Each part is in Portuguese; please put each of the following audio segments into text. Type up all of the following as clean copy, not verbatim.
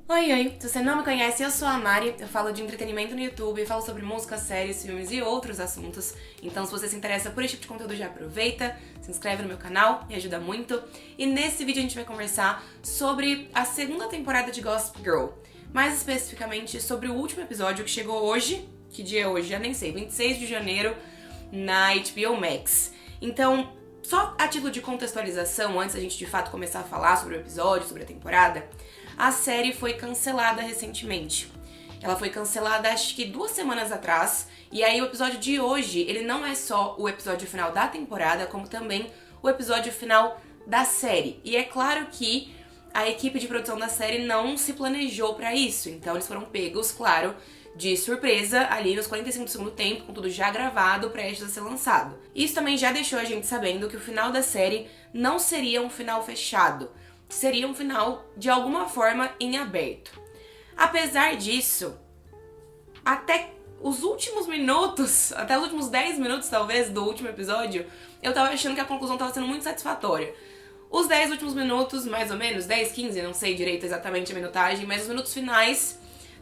Oi, oi! Se você não me conhece, eu sou a Mari, eu falo de entretenimento no YouTube, falo sobre música, séries, filmes e outros assuntos. Então, se você se interessa por esse tipo de conteúdo, já aproveita, se inscreve no meu canal, me ajuda muito. E nesse vídeo a gente vai conversar sobre a segunda temporada de Gossip Girl. Mais especificamente sobre o último episódio que chegou hoje, que dia é hoje? Já nem sei, 26 de janeiro, na HBO Max. Então, só a título de contextualização, antes da gente de fato começar a falar sobre o episódio, sobre a temporada, a série foi cancelada recentemente. Ela foi cancelada acho que 2 semanas atrás, e aí o episódio de hoje, ele não é só o episódio final da temporada, como também o episódio final da série. E é claro que a equipe de produção da série não se planejou pra isso, então eles foram pegos, claro, de surpresa ali nos 45 do segundo tempo, com tudo já gravado, prestes a ser lançado. Isso também já deixou a gente sabendo que o final da série não seria um final fechado, seria um final, de alguma forma, em aberto. Apesar disso, até os últimos minutos, até os últimos 10 minutos, talvez, do último episódio, eu tava achando que a conclusão tava sendo muito satisfatória. Os 10 últimos minutos, mais ou menos, 10, 15, não sei direito exatamente a minutagem, mas os minutos finais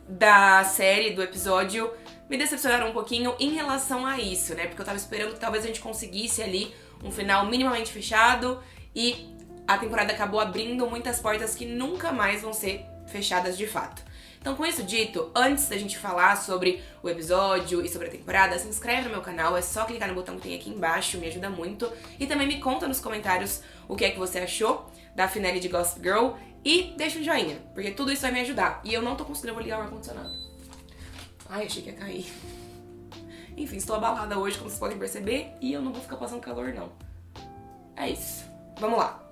da série, do episódio, me decepcionaram um pouquinho em relação a isso, né? Porque eu tava esperando que talvez a gente conseguisse ali um final minimamente fechado e a temporada acabou abrindo muitas portas que nunca mais vão ser fechadas de fato. Então, com isso dito, antes da gente falar sobre o episódio e sobre a temporada, se inscreve no meu canal, é só clicar no botão que tem aqui embaixo, me ajuda muito. E também me conta nos comentários o que é que você achou da finale de Gossip Girl e deixa um joinha, porque tudo isso vai me ajudar. E eu não tô conseguindo, eu vou ligar o ar-condicionado. Ai, achei que ia cair. Enfim, estou abalada hoje, como vocês podem perceber, e eu não vou ficar passando calor, não. É isso. Vamos lá.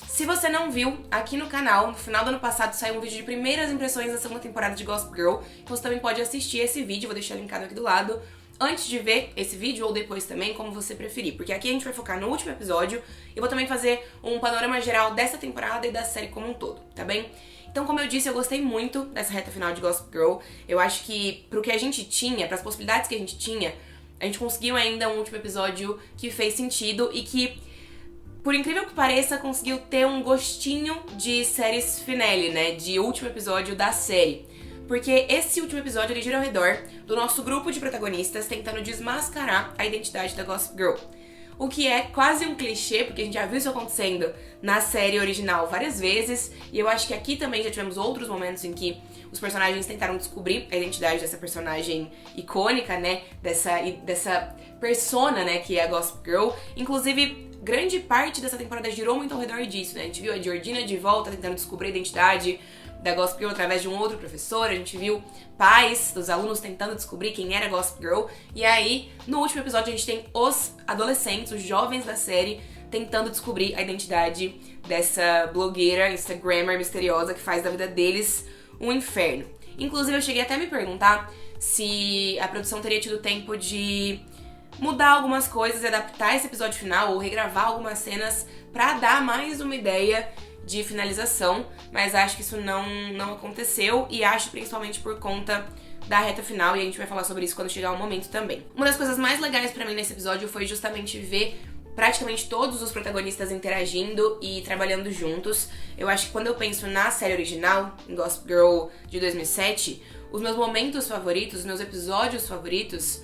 Se você não viu, aqui no canal, no final do ano passado, saiu um vídeo de primeiras impressões da segunda temporada de Gossip Girl. Então você também pode assistir esse vídeo, vou deixar linkado aqui do lado, antes de ver esse vídeo ou depois também, como você preferir. Porque aqui a gente vai focar no último episódio e vou também fazer um panorama geral dessa temporada e da série como um todo, tá bem? Então, como eu disse, eu gostei muito dessa reta final de Gossip Girl. Eu acho que pro que a gente tinha, pras possibilidades que a gente tinha, a gente conseguiu ainda um último episódio que fez sentido e que, por incrível que pareça, conseguiu ter um gostinho de séries finale, né? De último episódio da série. Porque esse último episódio ele gira ao redor do nosso grupo de protagonistas tentando desmascarar a identidade da Gossip Girl. O que é quase um clichê, porque a gente já viu isso acontecendo na série original várias vezes. E eu acho que aqui também já tivemos outros momentos em que os personagens tentaram descobrir a identidade dessa personagem icônica, né? Dessa persona, né? Que é a Gossip Girl. Inclusive, grande parte dessa temporada girou muito ao redor disso, né? A gente viu a Georgina de volta tentando descobrir a identidade da Gossip Girl através de um outro professor, a gente viu pais dos alunos tentando descobrir quem era a Gossip Girl, e aí, no último episódio, a gente tem os adolescentes, os jovens da série, tentando descobrir a identidade dessa blogueira, instagrammer misteriosa que faz da vida deles um inferno. Inclusive, eu cheguei até a me perguntar se a produção teria tido tempo de mudar algumas coisas e adaptar esse episódio final ou regravar algumas cenas pra dar mais uma ideia de finalização, mas acho que isso não aconteceu e acho principalmente por conta da reta final e a gente vai falar sobre isso quando chegar o momento também. Uma das coisas mais legais pra mim nesse episódio foi justamente ver praticamente todos os protagonistas interagindo e trabalhando juntos. Eu acho que quando eu penso na série original, em Gossip Girl de 2007, os meus momentos favoritos, os meus episódios favoritos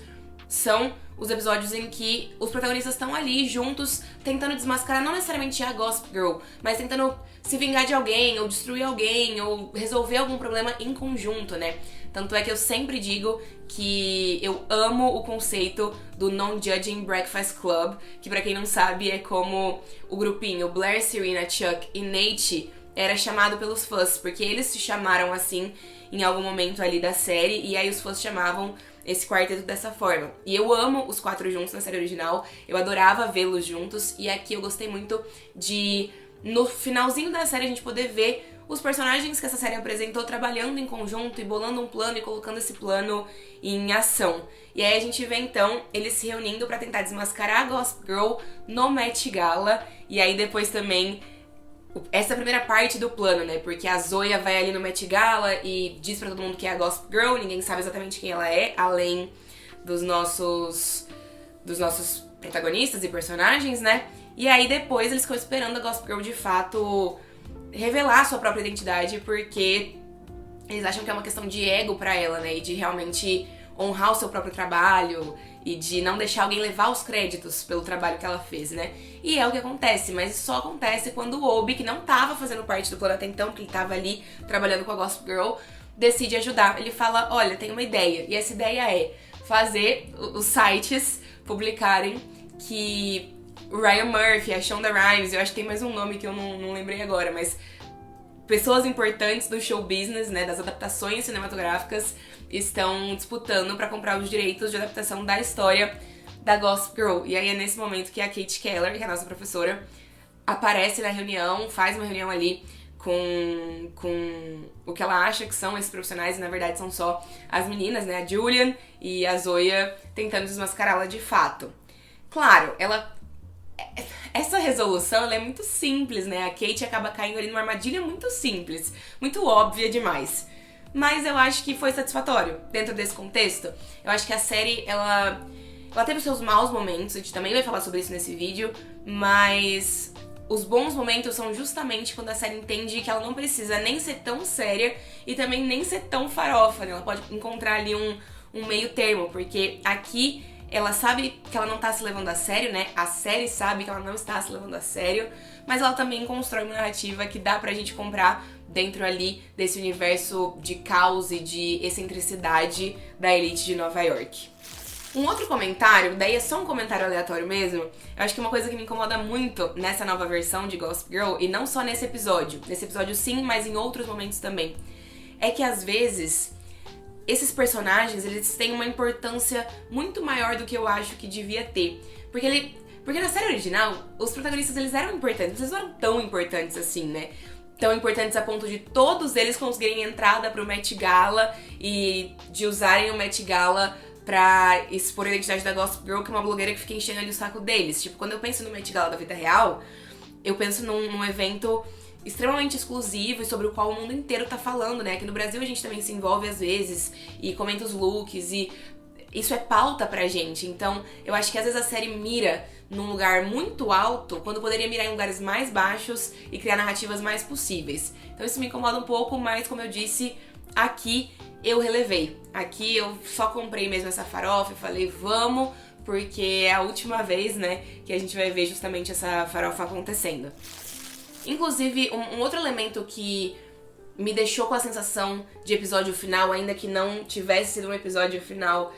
são os episódios em que os protagonistas estão ali juntos, tentando desmascarar não necessariamente a Gossip Girl, mas tentando se vingar de alguém, ou destruir alguém, ou resolver algum problema em conjunto, né? Tanto é que eu sempre digo que eu amo o conceito do Non-Judging Breakfast Club, que pra quem não sabe é como o grupinho Blair, Serena, Chuck e Nate era chamado pelos fãs, porque eles se chamaram assim em algum momento ali da série, e aí os fãs chamavam esse quarteto dessa forma. E eu amo os 4 juntos na série original, eu adorava vê-los juntos, e aqui eu gostei muito de, no finalzinho da série, a gente poder ver os personagens que essa série apresentou trabalhando em conjunto e bolando um plano e colocando esse plano em ação. E aí a gente vê então eles se reunindo pra tentar desmascarar a Gossip Girl no Met Gala, e aí depois também essa é a primeira parte do plano, né? Porque a Zoya vai ali no Met Gala e diz pra todo mundo que é a Gossip Girl, ninguém sabe exatamente quem ela é, além dos nossos protagonistas e personagens, né? E aí depois eles ficam esperando a Gossip Girl de fato revelar sua própria identidade, porque eles acham que é uma questão de ego pra ela, né? E de realmente honrar o seu próprio trabalho e de não deixar alguém levar os créditos pelo trabalho que ela fez, né? E é o que acontece, mas isso só acontece quando o Obi, que não tava fazendo parte do plano até então, porque ele tava ali trabalhando com a Gossip Girl, decide ajudar. Ele fala, olha, tem uma ideia. E essa ideia é fazer os sites publicarem que o Ryan Murphy, a Shonda Rhimes, eu acho que tem mais um nome que eu não lembrei agora, mas pessoas importantes do show business, né, das adaptações cinematográficas, estão disputando pra comprar os direitos de adaptação da história da Gossip Girl. E aí é nesse momento que a Kate Keller, que é a nossa professora, aparece na reunião, faz uma reunião ali com o que ela acha que são esses profissionais, e na verdade são só as meninas, né, a Julian e a Zoya, tentando desmascará-la de fato. Claro, essa resolução ela é muito simples, né? A Kate acaba caindo ali numa armadilha muito simples, muito óbvia demais. Mas eu acho que foi satisfatório dentro desse contexto. Eu acho que a série, ela teve seus maus momentos, a gente também vai falar sobre isso nesse vídeo, mas os bons momentos são justamente quando a série entende que ela não precisa nem ser tão séria e também nem ser tão farofa, né? Ela pode encontrar ali um meio termo, porque aqui ela sabe que ela não tá se levando a sério, né? A série sabe que ela não está se levando a sério, mas ela também constrói uma narrativa que dá pra gente comprar dentro ali desse universo de caos e de excentricidade da elite de Nova York. Um outro comentário, daí é só um comentário aleatório mesmo, eu acho que uma coisa que me incomoda muito nessa nova versão de Gossip Girl, e não só nesse episódio sim, mas em outros momentos também, é que às vezes esses personagens, eles têm uma importância muito maior do que eu acho que devia ter. Porque na série original, os protagonistas, eles eram importantes, mas eles não eram tão importantes assim, né? Tão importantes a ponto de todos eles conseguirem entrada pro Met Gala e de usarem o Met Gala pra expor a identidade da Gossip Girl, que é uma blogueira que fica enchendo ali o saco deles. Tipo, quando eu penso no Met Gala da vida real, eu penso num evento extremamente exclusivo e sobre o qual o mundo inteiro tá falando, né? Aqui no Brasil a gente também se envolve às vezes e comenta os looks e isso é pauta pra gente. Então, eu acho que às vezes a série mira num lugar muito alto, quando poderia mirar em lugares mais baixos e criar narrativas mais possíveis. Então isso me incomoda um pouco, mas como eu disse, aqui eu relevei. Aqui eu só comprei mesmo essa farofa e falei, vamos, porque é a última vez, né, que a gente vai ver justamente essa farofa acontecendo. Inclusive, um outro elemento que me deixou com a sensação de episódio final, ainda que não tivesse sido um episódio final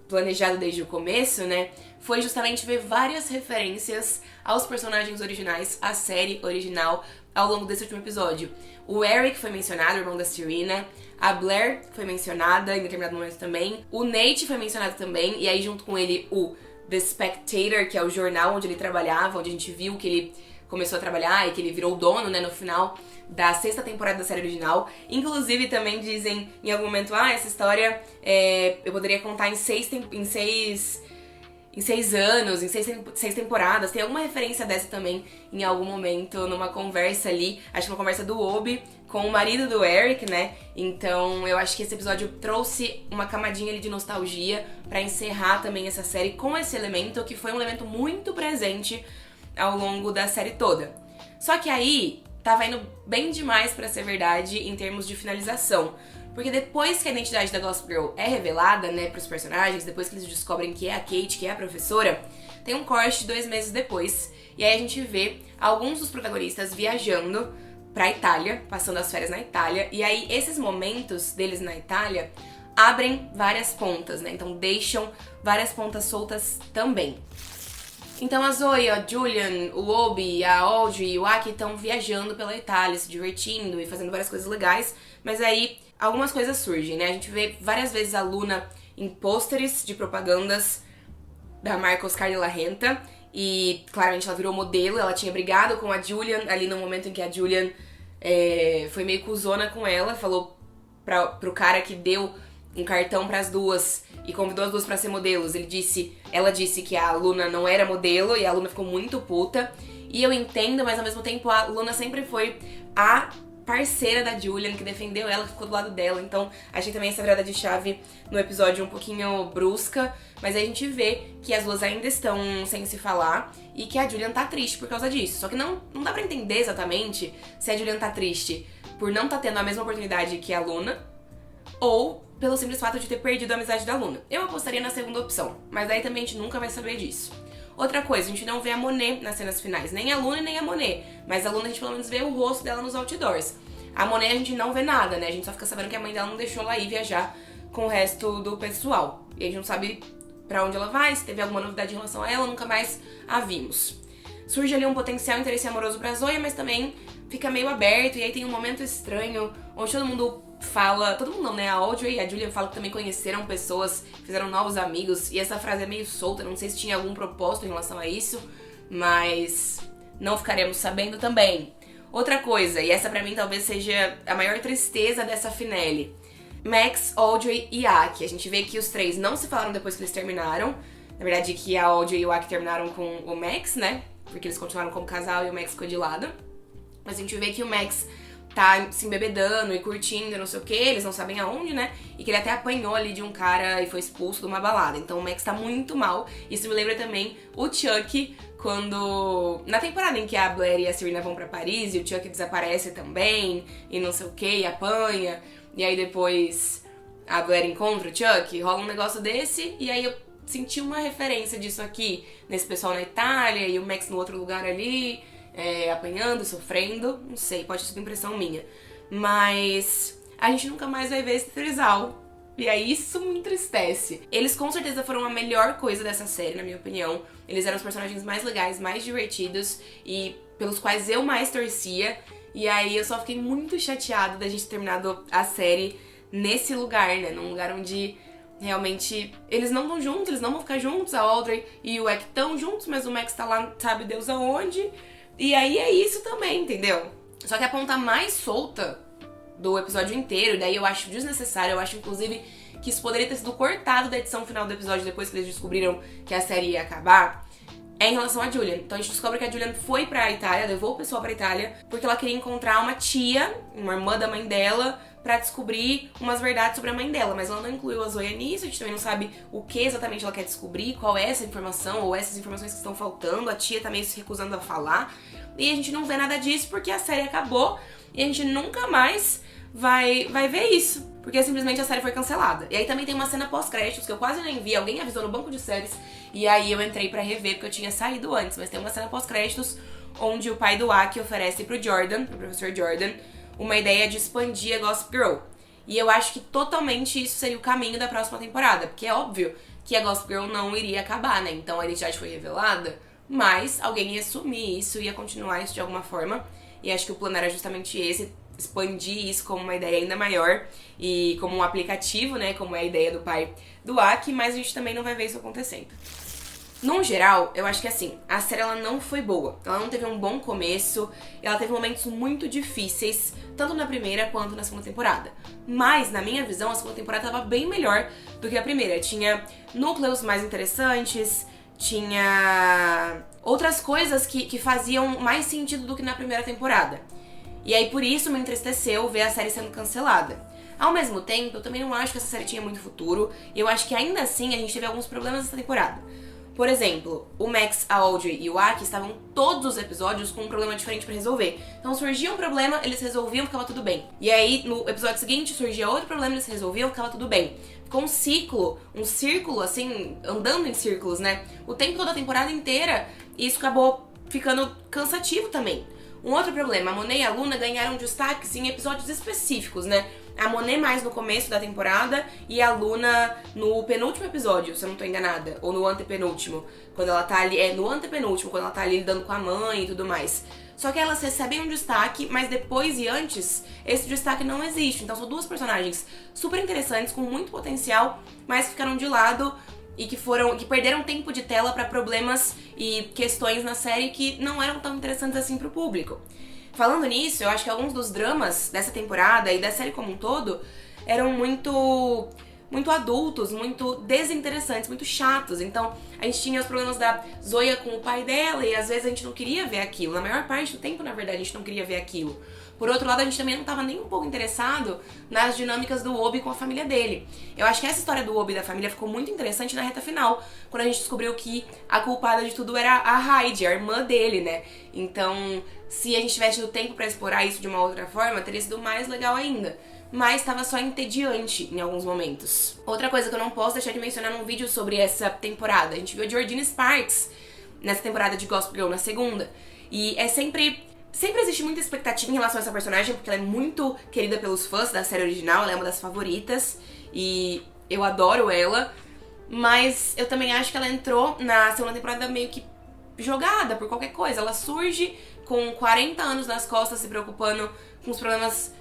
planejado desde o começo, né, foi justamente ver várias referências aos personagens originais, à série original, ao longo desse último episódio. O Eric foi mencionado, o irmão da Serena, a Blair foi mencionada em determinado momento também, o Nate foi mencionado também, e aí junto com ele o The Spectator, que é o jornal onde ele trabalhava, onde a gente viu que ele começou a trabalhar e que ele virou o dono, né, no final da 6ª temporada da série original. Inclusive, também dizem em algum momento, essa história eu poderia contar em seis anos, em seis temporadas. Tem alguma referência dessa também em algum momento, numa conversa ali, acho que uma conversa do Obi com o marido do Eric, né? Então eu acho que esse episódio trouxe uma camadinha ali de nostalgia pra encerrar também essa série com esse elemento, que foi um elemento muito presente ao longo da série toda. Só que aí tava indo bem demais pra ser verdade em termos de finalização. Porque depois que a identidade da Gossip Girl é revelada, né, pros personagens, depois que eles descobrem que é a Kate, que é a professora, tem um corte 2 meses depois. E aí a gente vê alguns dos protagonistas viajando pra Itália, passando as férias na Itália. E aí esses momentos deles na Itália abrem várias pontas, né? Então deixam várias pontas soltas também. Então a Zoe, a Julian, o Obi, a Audrey e o Aki estão viajando pela Itália, se divertindo e fazendo várias coisas legais, mas aí algumas coisas surgem, né? A gente vê várias vezes a Luna em pôsteres de propagandas da marca Oscar de la Renta e claramente ela virou modelo, ela tinha brigado com a Julian ali no momento em que a Julian foi meio cuzona com ela, falou pro cara que deu um cartão pras duas e convidou as duas pra ser modelos. Ela disse que a Luna não era modelo e a Luna ficou muito puta. E eu entendo, mas ao mesmo tempo a Luna sempre foi a parceira da Julian, que defendeu ela, que ficou do lado dela. Então achei também essa virada de chave no episódio um pouquinho brusca. Mas aí a gente vê que as duas ainda estão sem se falar e que a Julian tá triste por causa disso. Só que não dá pra entender exatamente se a Julian tá triste por não tá tendo a mesma oportunidade que a Luna, ou pelo simples fato de ter perdido a amizade da Luna. Eu apostaria na segunda opção, mas daí também a gente nunca vai saber disso. Outra coisa, a gente não vê a Monet nas cenas finais, nem a Luna nem a Monet, mas a Luna a gente pelo menos vê o rosto dela nos outdoors. A Monet a gente não vê nada, né? A gente só fica sabendo que a mãe dela não deixou ela ir viajar com o resto do pessoal. E a gente não sabe pra onde ela vai, se teve alguma novidade em relação a ela, nunca mais a vimos. Surge ali um potencial interesse amoroso pra Zoya, mas também fica meio aberto, e aí tem um momento estranho, onde todo mundo fala, todo mundo não, né? A Audrey e a Julia falam que também conheceram pessoas, fizeram novos amigos, e essa frase é meio solta, não sei se tinha algum propósito em relação a isso, mas não ficaremos sabendo também. Outra coisa, e essa pra mim talvez seja a maior tristeza dessa finale. Max, Audrey e Aki. A gente vê que os três não se falaram depois que eles terminaram. Na verdade, que a Audrey e o Aki terminaram com o Max, né? Porque eles continuaram como casal e o Max ficou de lado. Mas a gente vê que o Max tá se embebedando e curtindo, não sei o que, eles não sabem aonde, né? E que ele até apanhou ali de um cara e foi expulso de uma balada. Então o Max tá muito mal. Isso me lembra também o Chuck, quando... na temporada em que a Blair e a Serena vão pra Paris e o Chuck desaparece também, e não sei o que, e apanha. E aí depois a Blair encontra o Chuck, rola um negócio desse, e aí eu senti uma referência disso aqui, nesse pessoal na Itália, e o Max no outro lugar ali, apanhando, sofrendo, não sei, pode ser impressão minha. Mas a gente nunca mais vai ver esse trisal, e aí isso me entristece. Eles com certeza foram a melhor coisa dessa série, na minha opinião. Eles eram os personagens mais legais, mais divertidos, e pelos quais eu mais torcia. E aí eu só fiquei muito chateada da gente ter terminado a série nesse lugar, né? Num lugar onde realmente eles não estão juntos, eles não vão ficar juntos. A Audrey e o Ek estão juntos, mas o Max tá lá, sabe Deus aonde. E aí é isso também, entendeu? Só que a ponta mais solta do episódio inteiro, daí eu acho desnecessário, eu acho inclusive que isso poderia ter sido cortado da edição final do episódio depois que eles descobriram que a série ia acabar, é em relação a Julian. Então a gente descobre que a Julian foi pra Itália, levou o pessoal pra Itália, porque ela queria encontrar uma tia, uma irmã da mãe dela, pra descobrir umas verdades sobre a mãe dela. Mas ela não incluiu a Zoya nisso, a gente também não sabe o que exatamente ela quer descobrir, qual é essa informação, ou essas informações que estão faltando, a tia tá meio se recusando a falar. E a gente não vê nada disso porque a série acabou e a gente nunca mais vai ver isso. Porque simplesmente a série foi cancelada. E aí também tem uma cena pós-créditos que eu quase nem vi, alguém avisou no banco de séries, e aí eu entrei pra rever porque eu tinha saído antes. Mas tem uma cena pós-créditos onde o pai do Aki oferece pro Jordan, pro professor Jordan, uma ideia de expandir a Gossip Girl. E eu acho que totalmente isso seria o caminho da próxima temporada, porque é óbvio que a Gossip Girl não iria acabar, né? Então a identidade foi revelada, mas alguém ia assumir isso, ia continuar isso de alguma forma. E acho que o plano era justamente esse, expandir isso como uma ideia ainda maior e como um aplicativo, né, como é a ideia do pai do Aki, mas a gente também não vai ver isso acontecendo. Num geral, eu acho que assim, a série ela não foi boa, ela não teve um bom começo, ela teve momentos muito difíceis, tanto na primeira quanto na segunda temporada. Mas, na minha visão, a segunda temporada estava bem melhor do que a primeira. Tinha núcleos mais interessantes, tinha outras coisas que faziam mais sentido do que na primeira temporada. E aí por isso me entristeceu ver a série sendo cancelada. Ao mesmo tempo, eu também não acho que essa série tinha muito futuro, e eu acho que ainda assim a gente teve alguns problemas nessa temporada. Por exemplo, o Max, a Audrey e o Aki estavam todos os episódios com um problema diferente pra resolver. Então surgia um problema, eles resolviam, ficava tudo bem. E aí no episódio seguinte surgia outro problema, eles resolviam, ficava tudo bem. Ficou um círculo assim, andando em círculos, né? O tempo toda a temporada inteira, e isso acabou ficando cansativo também. Um outro problema, a Monet e a Luna ganharam destaques em episódios específicos, né? A Monet mais no começo da temporada e a Luna no penúltimo episódio, se eu não tô enganada. Ou no antepenúltimo, quando ela tá ali... no antepenúltimo, quando ela tá ali lidando com a mãe e tudo mais. Só que elas recebem um destaque, mas depois e antes, esse destaque não existe. Então são duas personagens super interessantes, com muito potencial, mas que ficaram de lado e que perderam tempo de tela pra problemas e questões na série que não eram tão interessantes assim pro público. Falando nisso, eu acho que alguns dos dramas dessa temporada e da série como um todo eram muito adultos, muito desinteressantes, muito chatos. Então, a gente tinha os problemas da Zoya com o pai dela e às vezes a gente não queria ver aquilo. Na maior parte do tempo, na verdade, a gente não queria ver aquilo. Por outro lado, a gente também não estava nem um pouco interessado nas dinâmicas do Obi com a família dele. Eu acho que essa história do Obi e da família ficou muito interessante na reta final, quando a gente descobriu que a culpada de tudo era a Heidi, a irmã dele, né? Então, se a gente tivesse tido tempo pra explorar isso de uma outra forma, teria sido mais legal ainda. mas estava só entediante em alguns momentos. Outra coisa que eu não posso deixar de mencionar num vídeo sobre essa temporada, a gente viu a Jordina Sparks nessa temporada de Gossip Girl, na segunda, e é sempre existe muita expectativa em relação a essa personagem, porque ela é muito querida pelos fãs da série original, ela é uma das favoritas, e eu adoro ela, mas eu também acho que ela entrou na segunda temporada meio que jogada por qualquer coisa. Ela surge com 40 anos nas costas, se preocupando com os problemas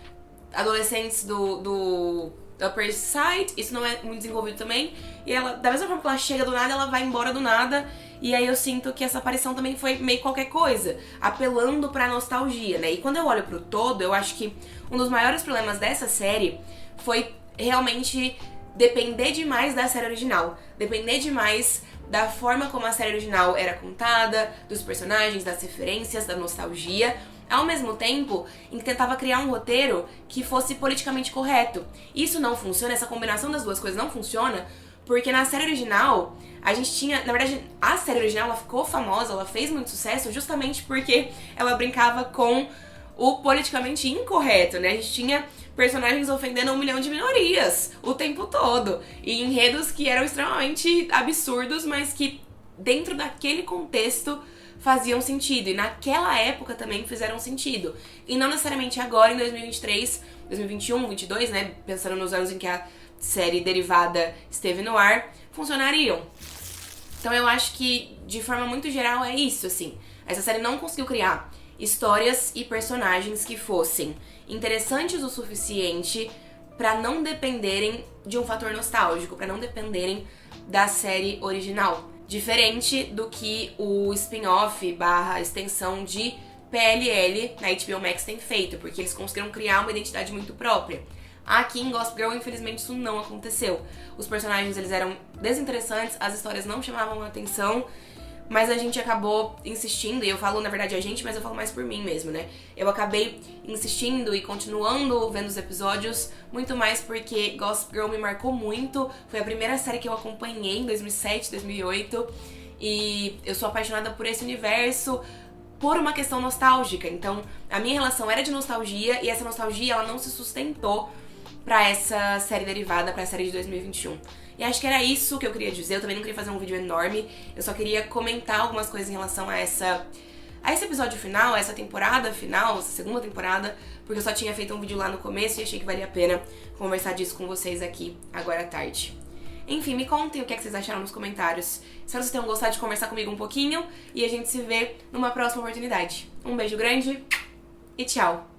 adolescentes do Upper East Side, isso não é muito desenvolvido também, e ela, da mesma forma que ela chega do nada, ela vai embora do nada, e aí eu sinto que essa aparição também foi meio qualquer coisa, apelando pra nostalgia, né? E quando eu olho pro todo, eu acho que um dos maiores problemas dessa série foi realmente depender demais da série original, depender demais da forma como a série original era contada, dos personagens, das referências, da nostalgia, ao mesmo tempo em que tentava criar um roteiro que fosse politicamente correto. Isso não funciona, essa combinação das duas coisas não funciona, porque na série original a gente tinha, na verdade, a série original ela ficou famosa, ela fez muito sucesso justamente porque ela brincava com o politicamente incorreto, né? A gente tinha personagens ofendendo 1 milhão de minorias o tempo todo, e enredos que eram extremamente absurdos, mas que dentro daquele contexto faziam sentido, e naquela época também fizeram sentido. E não necessariamente agora, em 2023, 2021, 2022, né, pensando nos anos em que a série derivada esteve no ar, funcionariam. Então eu acho que, de forma muito geral, é isso, assim. Essa série não conseguiu criar histórias e personagens que fossem interessantes o suficiente pra não dependerem de um fator nostálgico, pra não dependerem da série original. Diferente do que o spin-off / extensão de PLL na HBO Max tem feito, porque eles conseguiram criar uma identidade muito própria. Aqui em Gossip Girl, infelizmente, isso não aconteceu. Os personagens, eles eram desinteressantes, as histórias não chamavam a atenção, mas a gente acabou insistindo, e eu falo, na verdade, a gente, mas eu falo mais por mim mesmo, né? Eu acabei insistindo e continuando vendo os episódios, muito mais porque Gossip Girl me marcou muito. Foi a primeira série que eu acompanhei em 2007, 2008, e eu sou apaixonada por esse universo por uma questão nostálgica. Então, a minha relação era de nostalgia, e essa nostalgia, ela não se sustentou pra essa série derivada, pra série de 2021. E acho que era isso que eu queria dizer. Eu também não queria fazer um vídeo enorme, eu só queria comentar algumas coisas em relação a esse episódio final, a essa temporada final, essa segunda temporada, porque eu só tinha feito um vídeo lá no começo e achei que valia a pena conversar disso com vocês aqui agora à tarde. Enfim, me contem o que é que vocês acharam nos comentários. Espero que vocês tenham gostado de conversar comigo um pouquinho, e a gente se vê numa próxima oportunidade. Um beijo grande e tchau!